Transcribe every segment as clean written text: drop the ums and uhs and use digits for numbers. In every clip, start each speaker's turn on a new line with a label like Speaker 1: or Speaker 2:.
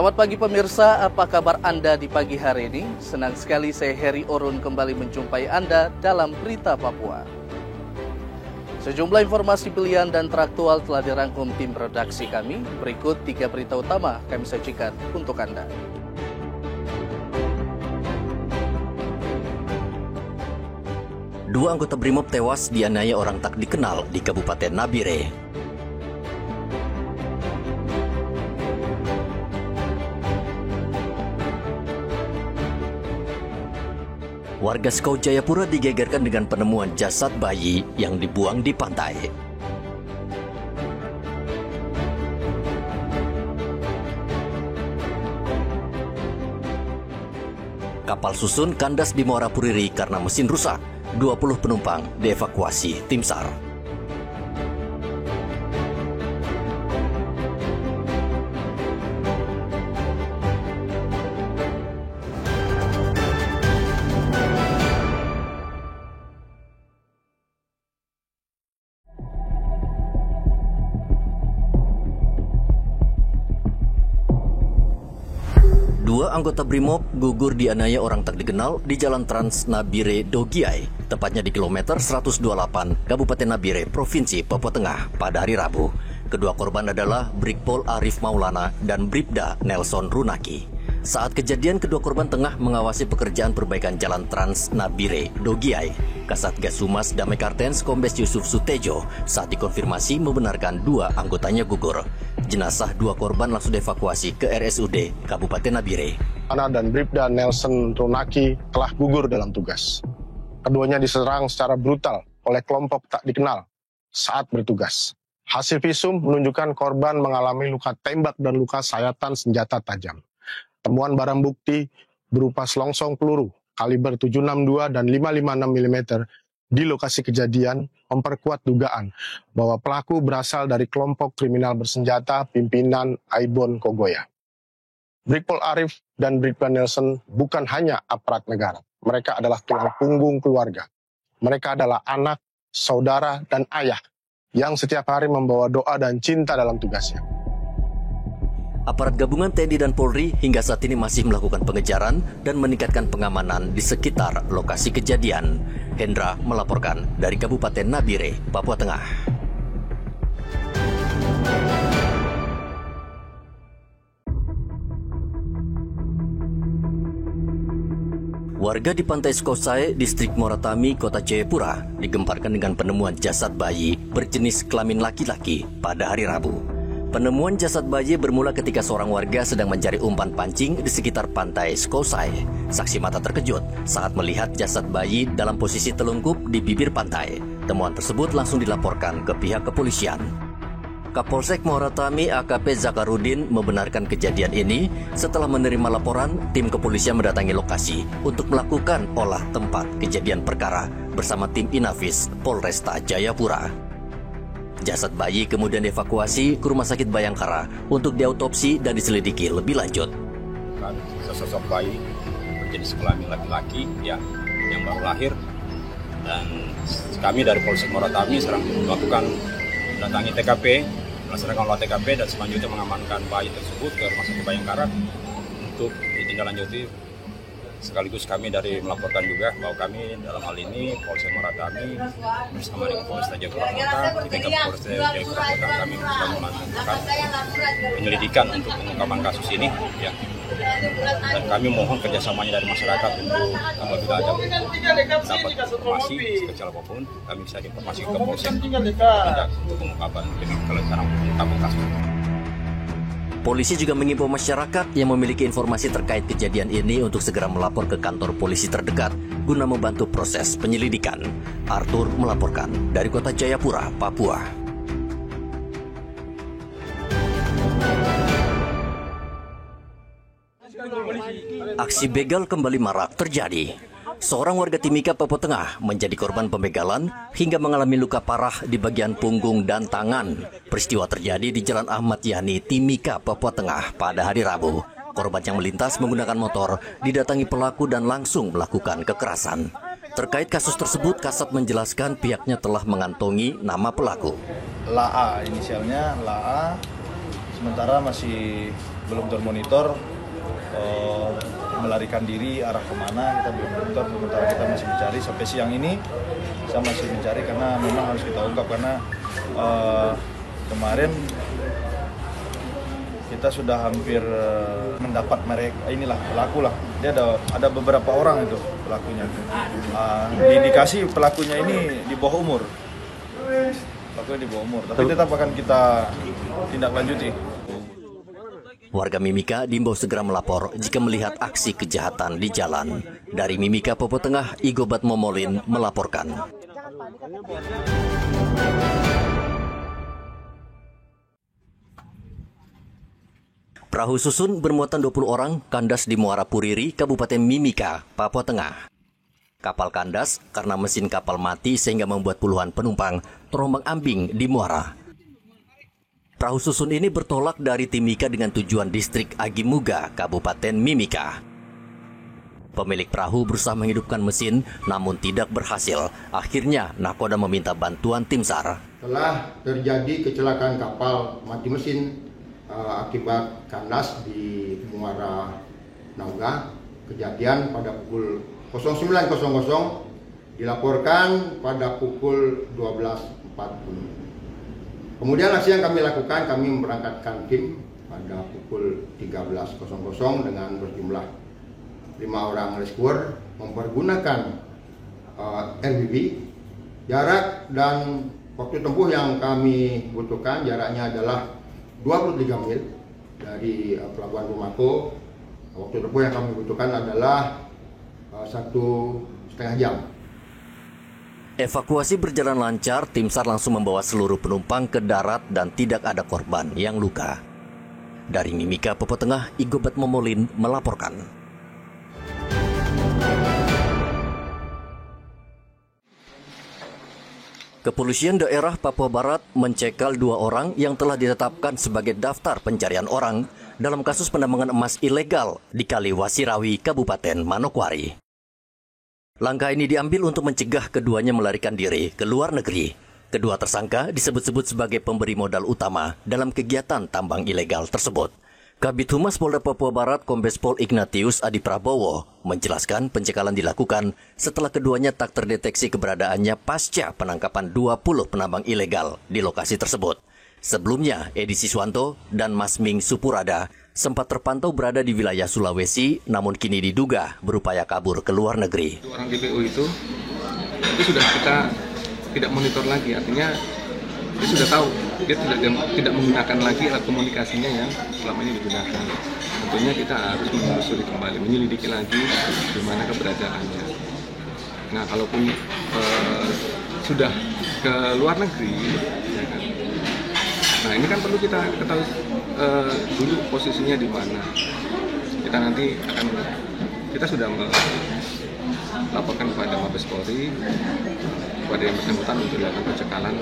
Speaker 1: Selamat pagi pemirsa, apa kabar Anda di pagi hari ini? Senang sekali saya Heri Orun kembali menjumpai Anda dalam Berita Papua. Sejumlah informasi pilihan dan teraktual telah dirangkum tim redaksi kami. Berikut 3 berita utama kami sajikan untuk Anda.
Speaker 2: Dua anggota BRIMOB tewas dianiaya orang tak dikenal di Kabupaten Nabire. Warga Skau Jayapura digegerkan dengan penemuan jasad bayi yang dibuang di pantai. Kapal susun kandas di Muara Puriri karena mesin rusak. 20 penumpang dievakuasi tim SAR. Dua anggota BRIMOB gugur dianiaya orang tak dikenal di Jalan Trans Nabire Dogiai, tepatnya di kilometer 128, Kabupaten Nabire, Provinsi Papua Tengah pada hari Rabu. Kedua korban adalah Brigpol Arif Maulana dan Bribda Nelson Runaki. Saat kejadian, kedua korban tengah mengawasi pekerjaan perbaikan Jalan Trans Nabire Dogiai. Kasatgas Humas Damai Kartens Kombes Yusuf Sutejo saat dikonfirmasi membenarkan dua anggotanya gugur. Jenazah dua korban langsung dievakuasi ke RSUD Kabupaten Nabire.
Speaker 3: Ana dan Bribda Nelson Runaki telah gugur dalam tugas. Keduanya diserang secara brutal oleh kelompok tak dikenal saat bertugas. Hasil visum menunjukkan korban mengalami luka tembak dan luka sayatan senjata tajam. Temuan barang bukti berupa selongsong peluru kaliber 762 dan 556 mm di lokasi kejadian memperkuat dugaan bahwa pelaku berasal dari kelompok kriminal bersenjata pimpinan Aibon Kogoya. Brigpol Arif dan Bribda Nelson bukan hanya aparat negara. Mereka adalah tulang punggung keluarga. Mereka adalah anak, saudara, dan ayah yang setiap hari membawa doa dan cinta dalam tugasnya.
Speaker 2: Aparat gabungan TNI dan Polri hingga saat ini masih melakukan pengejaran dan meningkatkan pengamanan di sekitar lokasi kejadian. Hendra melaporkan dari Kabupaten Nabire, Papua Tengah. Warga di Pantai Skosai, Distrik Moratami, Kota Jayapura digemparkan dengan penemuan jasad bayi berjenis kelamin laki-laki pada hari Rabu. Penemuan jasad bayi bermula ketika seorang warga sedang mencari umpan pancing di sekitar Pantai Skosai. Saksi mata terkejut saat melihat jasad bayi dalam posisi telungkup di bibir pantai. Temuan tersebut langsung dilaporkan ke pihak kepolisian. Kapolsek Moratami AKP Zakarudin membenarkan kejadian ini. Setelah menerima laporan, tim kepolisian mendatangi lokasi untuk melakukan olah tempat kejadian perkara bersama tim Inafis Polresta Jayapura. Jasad bayi kemudian dievakuasi ke Rumah Sakit Bayangkara untuk diautopsi dan diselidiki lebih lanjut.
Speaker 4: Sesosok bayi berjenis kelamin laki-laki yang baru lahir, dan kami dari Polsek Moratami sedang melakukan mendatangi TKP, melaksanakan olah TKP dan selanjutnya mengamankan bayi tersebut ke Rumah Sakit Bayangkara untuk ditindaklanjuti. Sekaligus kami dari melaporkan juga bahwa kami dalam hal ini Polsek Moratami bersama dengan Polresta Jayapura Kota, di tingkat Polresta Jayapura Kota kami sedang melakukan penyelidikan untuk pengungkapan kasus ini, ya. Dan kami mohon kerjasamanya dari masyarakat untuk apabila ada dapat informasi sekecil apapun, kami bisa diinformasi ke Polsek untuk pengungkapan kasus.
Speaker 2: Polisi juga mengimbau masyarakat yang memiliki informasi terkait kejadian ini untuk segera melapor ke kantor polisi terdekat guna membantu proses penyelidikan. Arthur melaporkan dari Kota Jayapura, Papua. Aksi begal kembali marak terjadi. Seorang warga Timika, Papua Tengah menjadi korban pembegalan hingga mengalami luka parah di bagian punggung dan tangan. Peristiwa terjadi di Jalan Ahmad Yani, Timika, Papua Tengah pada hari Rabu. Korban yang melintas menggunakan motor didatangi pelaku dan langsung melakukan kekerasan. Terkait kasus tersebut, Kasat menjelaskan pihaknya telah mengantongi nama pelaku.
Speaker 5: LA, inisialnya LA, sementara masih belum termonitor melarikan diri arah kemana, kita belum monitor. Sementara kita masih mencari sampai siang ini, saya masih mencari karena memang harus kita ungkap karena kemarin kita sudah hampir mendapat mereka inilah pelaku lah. Dia ada beberapa orang itu pelakunya. Diindikasi pelakunya ini di bawah umur. Pelakunya di bawah umur, tapi tetap akan kita tindak lanjuti.
Speaker 2: Warga Mimika diimbau segera melapor jika melihat aksi kejahatan di jalan. Dari Mimika, Papua Tengah, Igobat Momolin melaporkan. Perahu susun bermuatan 20 orang kandas di Muara Puriri, Kabupaten Mimika, Papua Tengah. Kapal kandas karena mesin kapal mati sehingga membuat puluhan penumpang terombang-ambing di muara. Perahu susun ini bertolak dari Timika dengan tujuan distrik Agimuga, Kabupaten Mimika. Pemilik perahu berusaha menghidupkan mesin, namun tidak berhasil. Akhirnya, nakoda meminta bantuan tim SAR.
Speaker 6: Telah terjadi kecelakaan kapal mati mesin akibat kandas di Muara Nauga. Kejadian pada pukul 09.00, dilaporkan pada pukul 12.40. Kemudian aksi yang kami lakukan, kami memberangkatkan tim pada pukul 13.00 dengan berjumlah 5 orang rescuer mempergunakan RBB. Jarak dan waktu tempuh yang kami butuhkan jaraknya adalah 23 mil dari Pelabuhan Rumako. Waktu tempuh yang kami butuhkan adalah 1,5 jam.
Speaker 2: Evakuasi berjalan lancar, tim SAR langsung membawa seluruh penumpang ke darat dan tidak ada korban yang luka. Dari Mimika, Papua Tengah, Igobat Momolin melaporkan. Kepolisian daerah Papua Barat mencekal 2 orang yang telah ditetapkan sebagai daftar pencarian orang dalam kasus penambangan emas ilegal di Kali Wasirawi, Kabupaten Manokwari. Langkah ini diambil untuk mencegah keduanya melarikan diri ke luar negeri. Kedua tersangka disebut-sebut sebagai pemberi modal utama dalam kegiatan tambang ilegal tersebut. Kabid Humas Polda Papua Barat Kombes Pol Ignatius Adi Prabowo menjelaskan pencekalan dilakukan setelah keduanya tak terdeteksi keberadaannya pasca penangkapan 20 penambang ilegal di lokasi tersebut. Sebelumnya, Edi Siswanto dan Masming Supurada sempat terpantau berada di wilayah Sulawesi, namun kini diduga berupaya kabur ke luar negeri.
Speaker 7: Orang DPO itu sudah kita tidak monitor lagi, artinya dia sudah tahu, dia tidak menggunakan lagi alat komunikasinya yang selama ini digunakan. Tentunya kita harus menelusuri kembali, menyelidiki lagi di mana keberadaannya. Nah, kalaupun sudah ke luar negeri, ya kan? Nah, ini kan perlu kita ketahui dulu posisinya di mana. Kita sudah melaporkan kepada Mabes Polri, kepada yang bersangkutan untuk dilakukan pencekalan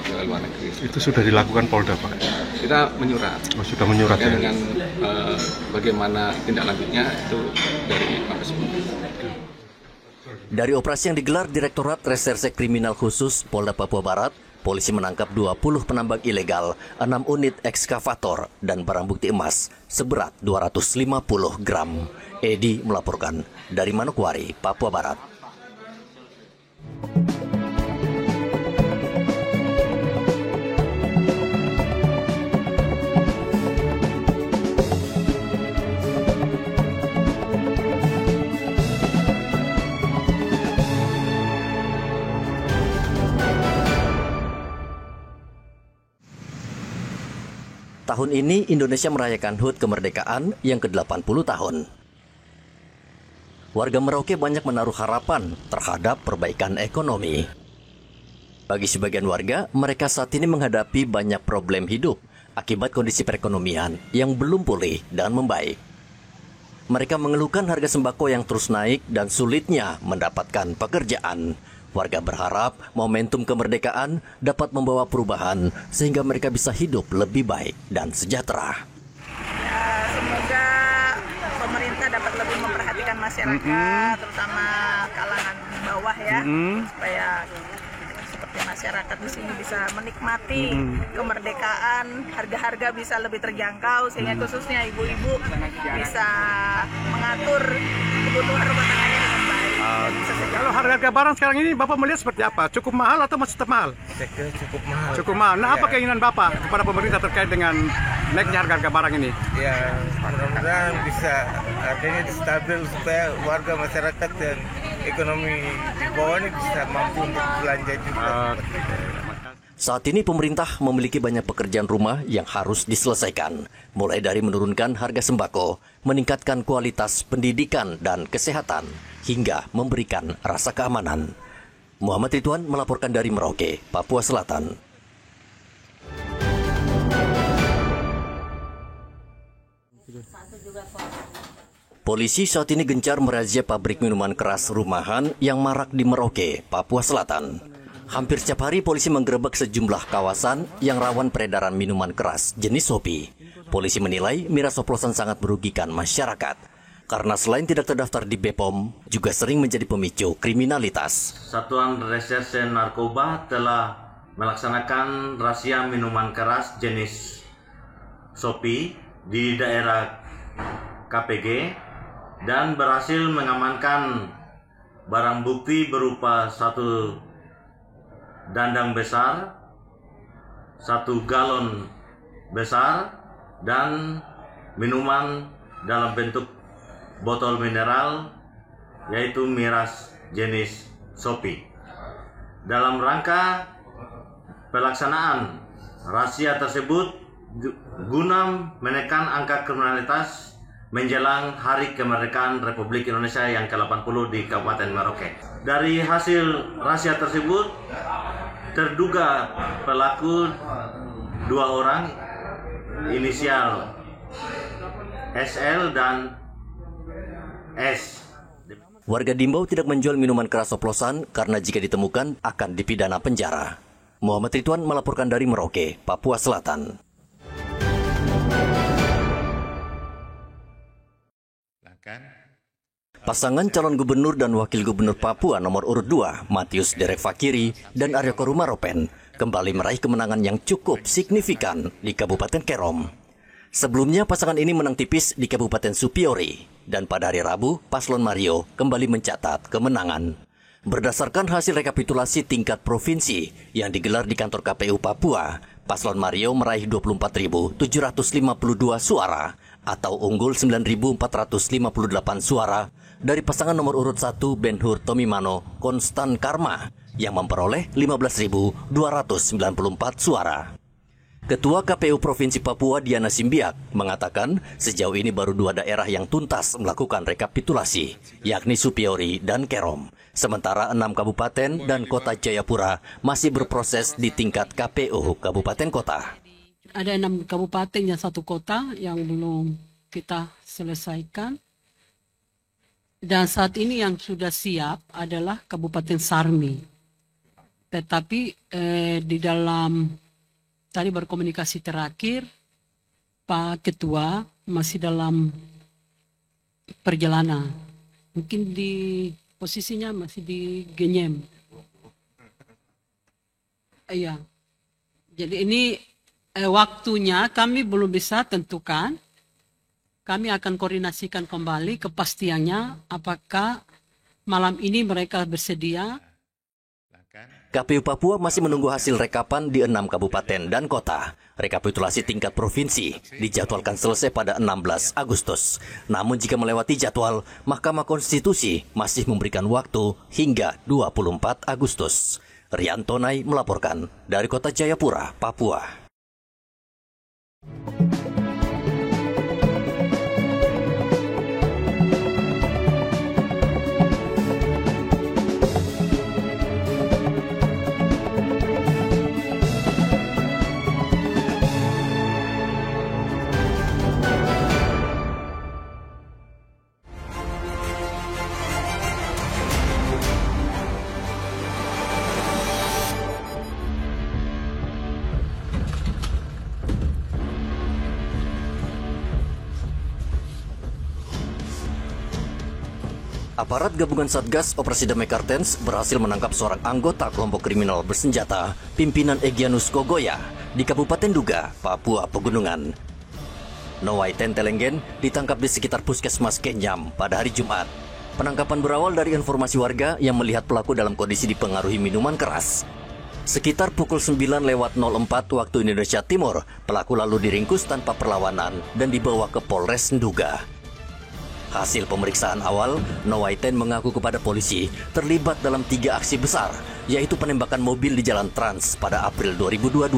Speaker 7: ke luar negeri.
Speaker 8: Itu sudah dilakukan Polda, Pak?
Speaker 7: Kita menyurat.
Speaker 8: Oh, sudah menyurat ya?
Speaker 7: Dengan bagaimana tindak lanjutnya itu dari Mabes Polri.
Speaker 2: Dari operasi yang digelar Direktorat Reserse Kriminal Khusus Polda Papua Barat, polisi menangkap 20 penambang ilegal, 6 unit ekskavator, dan barang bukti emas seberat 250 gram. Edi melaporkan dari Manokwari, Papua Barat. Tahun ini Indonesia merayakan HUT kemerdekaan yang ke-80 tahun. Warga Merauke banyak menaruh harapan terhadap perbaikan ekonomi. Bagi sebagian warga, mereka saat ini menghadapi banyak problem hidup akibat kondisi perekonomian yang belum pulih dan membaik. Mereka mengeluhkan harga sembako yang terus naik dan sulitnya mendapatkan pekerjaan. Warga berharap momentum kemerdekaan dapat membawa perubahan sehingga mereka bisa hidup lebih baik dan sejahtera.
Speaker 9: Ya, semoga pemerintah dapat lebih memperhatikan masyarakat, terutama kalangan bawah ya, supaya seperti masyarakat masyarakat di sini bisa menikmati kemerdekaan, harga-harga bisa lebih terjangkau sehingga khususnya ibu-ibu bisa mengatur kebutuhan rumah tangganya dengan baik.
Speaker 10: Kalau harga barang sekarang ini Bapak melihat seperti apa? Cukup mahal atau masih tetap mahal?
Speaker 11: Saya kira cukup mahal.
Speaker 10: Cukup mahal. Nah, apa keinginan Bapak kepada pemerintah terkait dengan naiknya harga barang ini?
Speaker 11: Ya, mudah-mudahan bisa harganya stabil supaya warga masyarakat dan ekonomi di bawah ini bisa mampu untuk belanja juga.
Speaker 2: Saat ini pemerintah memiliki banyak pekerjaan rumah yang harus diselesaikan, mulai dari menurunkan harga sembako, meningkatkan kualitas pendidikan dan kesehatan, hingga memberikan rasa keamanan. Muhammad Ridwan melaporkan dari Merauke, Papua Selatan. Polisi saat ini gencar merazia pabrik minuman keras rumahan yang marak di Merauke, Papua Selatan. Hampir setiap hari polisi menggerebek sejumlah kawasan yang rawan peredaran minuman keras jenis kopi. Polisi menilai miras oplosan sangat merugikan masyarakat, karena selain tidak terdaftar di BPOM, juga sering menjadi pemicu kriminalitas.
Speaker 12: Satuan Reserse Narkoba telah melaksanakan razia minuman keras jenis Sopi di daerah KPG dan berhasil mengamankan barang bukti berupa 1 dandang besar, 1 galon besar, dan minuman dalam bentuk botol mineral, yaitu miras jenis Sopi. Dalam rangka pelaksanaan razia tersebut guna menekan angka kriminalitas menjelang Hari Kemerdekaan Republik Indonesia yang ke-80 di Kabupaten Merauke. Dari hasil razia tersebut, terduga pelaku 2 orang, inisial SL dan S.
Speaker 2: Warga diimbau tidak menjual minuman keras oplosan karena jika ditemukan akan dipidana penjara. Muhammad Ridwan melaporkan dari Merauke, Papua Selatan. Pasangan calon gubernur dan wakil gubernur Papua nomor urut 2, Matius Derek Fakiri dan Aryo Korumaropen, kembali meraih kemenangan yang cukup signifikan di Kabupaten Kerom. Sebelumnya pasangan ini menang tipis di Kabupaten Supiori, dan pada hari Rabu, Paslon Mario kembali mencatat kemenangan. Berdasarkan hasil rekapitulasi tingkat provinsi yang digelar di kantor KPU Papua, Paslon Mario meraih 24.752 suara atau unggul 9.458 suara dari pasangan nomor urut 1 Ben-Hur Tomimano Konstan Karma yang memperoleh 15.294 suara. Ketua KPU Provinsi Papua Diana Simbiak mengatakan sejauh ini baru 2 daerah yang tuntas melakukan rekapitulasi, yakni Supiori dan Kerom. Sementara 6 kabupaten dan kota Jayapura masih berproses di tingkat KPU Kabupaten Kota.
Speaker 13: Ada 6 kabupaten dan 1 kota yang belum kita selesaikan. Dan saat ini yang sudah siap adalah Kabupaten Sarmi. Tetapi di dalam tadi berkomunikasi terakhir, Pak Ketua masih dalam perjalanan. Mungkin di posisinya masih di Genyem. Iya. Jadi ini waktunya kami belum bisa tentukan. Kami akan koordinasikan kembali kepastiannya apakah malam ini mereka bersedia.
Speaker 2: KPU Papua masih menunggu hasil rekapan di 6 kabupaten dan kota. Rekapitulasi tingkat provinsi dijadwalkan selesai pada 16 Agustus. Namun jika melewati jadwal, Mahkamah Konstitusi masih memberikan waktu hingga 24 Agustus. Rian Tonai melaporkan dari Kota Jayapura, Papua. Aparat gabungan Satgas Operasi Damai Kartens berhasil menangkap seorang anggota kelompok kriminal bersenjata, pimpinan Egyanus Kogoya, di Kabupaten Duga, Papua Pegunungan. Nowaiten Telenggen ditangkap di sekitar Puskesmas Kenyam pada hari Jumat. Penangkapan berawal dari informasi warga yang melihat pelaku dalam kondisi dipengaruhi minuman keras. Sekitar pukul 9:04 waktu Indonesia Timur, pelaku lalu diringkus tanpa perlawanan dan dibawa ke Polres Nduga. Hasil pemeriksaan awal, Nowaiten mengaku kepada polisi terlibat dalam 3 aksi besar, yaitu penembakan mobil di Jalan Trans pada April 2022,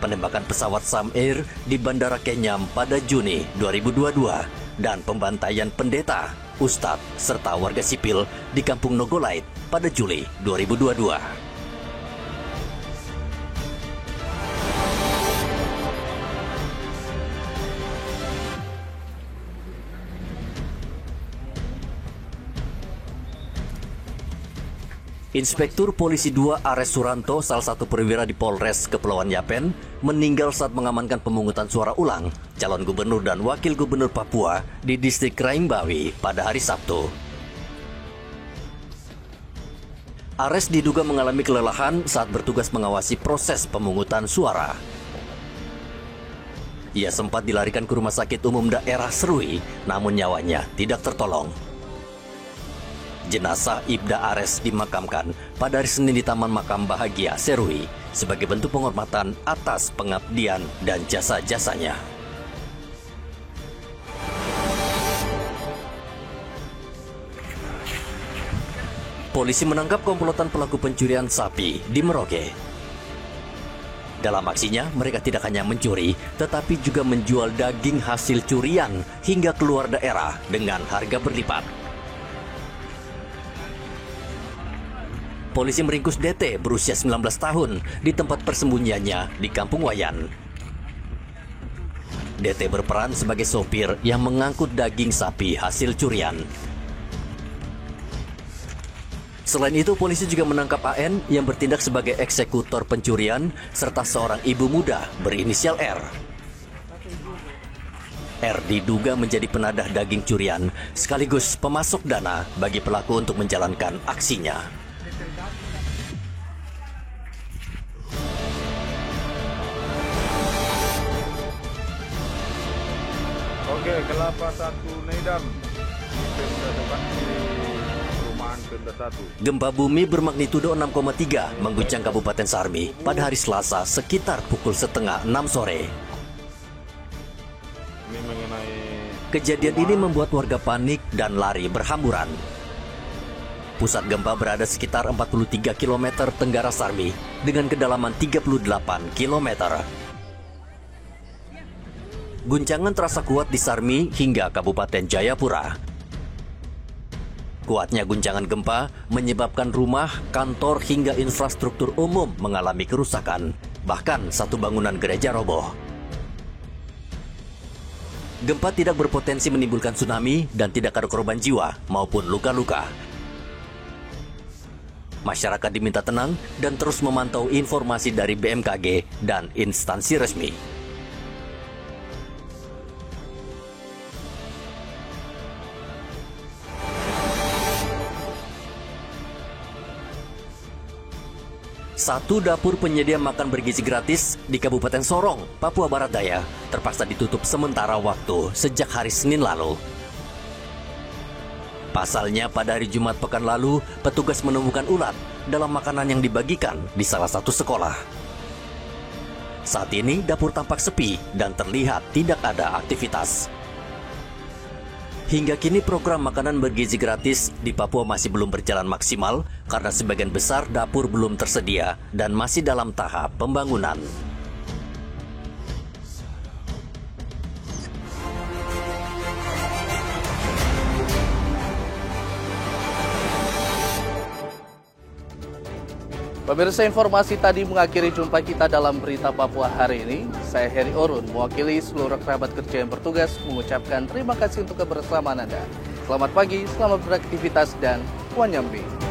Speaker 2: penembakan pesawat Sam Air di Bandara Kenyam pada Juni 2022, dan pembantaian pendeta, ustadz, serta warga sipil di Kampung Nogolait pada Juli 2022. Inspektur Polisi 2 Ares Suranto, salah satu perwira di Polres Kepulauan Yapen, meninggal saat mengamankan pemungutan suara ulang calon gubernur dan wakil gubernur Papua di distrik Raimbawi pada hari Sabtu. Ares diduga mengalami kelelahan saat bertugas mengawasi proses pemungutan suara. Ia sempat dilarikan ke Rumah Sakit Umum Daerah Serui, namun nyawanya tidak tertolong. Jenazah Ibda Ares dimakamkan pada hari Senin di Taman Makam Bahagia Serui sebagai bentuk penghormatan atas pengabdian dan jasa-jasanya. Polisi menangkap komplotan pelaku pencurian sapi di Merauke. Dalam aksinya, mereka tidak hanya mencuri, tetapi juga menjual daging hasil curian hingga keluar daerah dengan harga berlipat. Polisi meringkus DT berusia 19 tahun di tempat persembunyiannya di Kampung Wayan. DT berperan sebagai sopir yang mengangkut daging sapi hasil curian. Selain itu, polisi juga menangkap AN yang bertindak sebagai eksekutor pencurian serta seorang ibu muda berinisial R. R diduga menjadi penadah daging curian sekaligus pemasok dana bagi pelaku untuk menjalankan aksinya.
Speaker 5: Oke, Kelapa 1 Nedam.
Speaker 2: Gempa bumi bermagnitudo 6,3 mengguncang Kabupaten Sarmi pada hari Selasa sekitar pukul 5:30 sore. Kejadian ini membuat warga panik dan lari berhamburan. Pusat gempa berada sekitar 43 km tenggara Sarmi dengan kedalaman 38 km. Guncangan terasa kuat di Sarmi hingga Kabupaten Jayapura. Kuatnya guncangan gempa menyebabkan rumah, kantor, hingga infrastruktur umum mengalami kerusakan. Bahkan satu bangunan gereja roboh. Gempa tidak berpotensi menimbulkan tsunami dan tidak ada korban jiwa maupun luka-luka. Masyarakat diminta tenang dan terus memantau informasi dari BMKG dan instansi resmi. Satu dapur penyedia makan bergizi gratis di Kabupaten Sorong, Papua Barat Daya, terpaksa ditutup sementara waktu sejak hari Senin lalu. Pasalnya pada hari Jumat pekan lalu, petugas menemukan ulat dalam makanan yang dibagikan di salah satu sekolah. Saat ini dapur tampak sepi dan terlihat tidak ada aktivitas. Hingga kini program makanan bergizi gratis di Papua masih belum berjalan maksimal karena sebagian besar dapur belum tersedia dan masih dalam tahap pembangunan.
Speaker 1: Pemirsa, informasi tadi mengakhiri jumpa kita dalam Berita Papua hari ini. Saya Heri Orun, mewakili seluruh kerabat kerja yang bertugas, mengucapkan terima kasih untuk kebersamaan Anda. Selamat pagi, selamat beraktivitas, dan Wanyambi.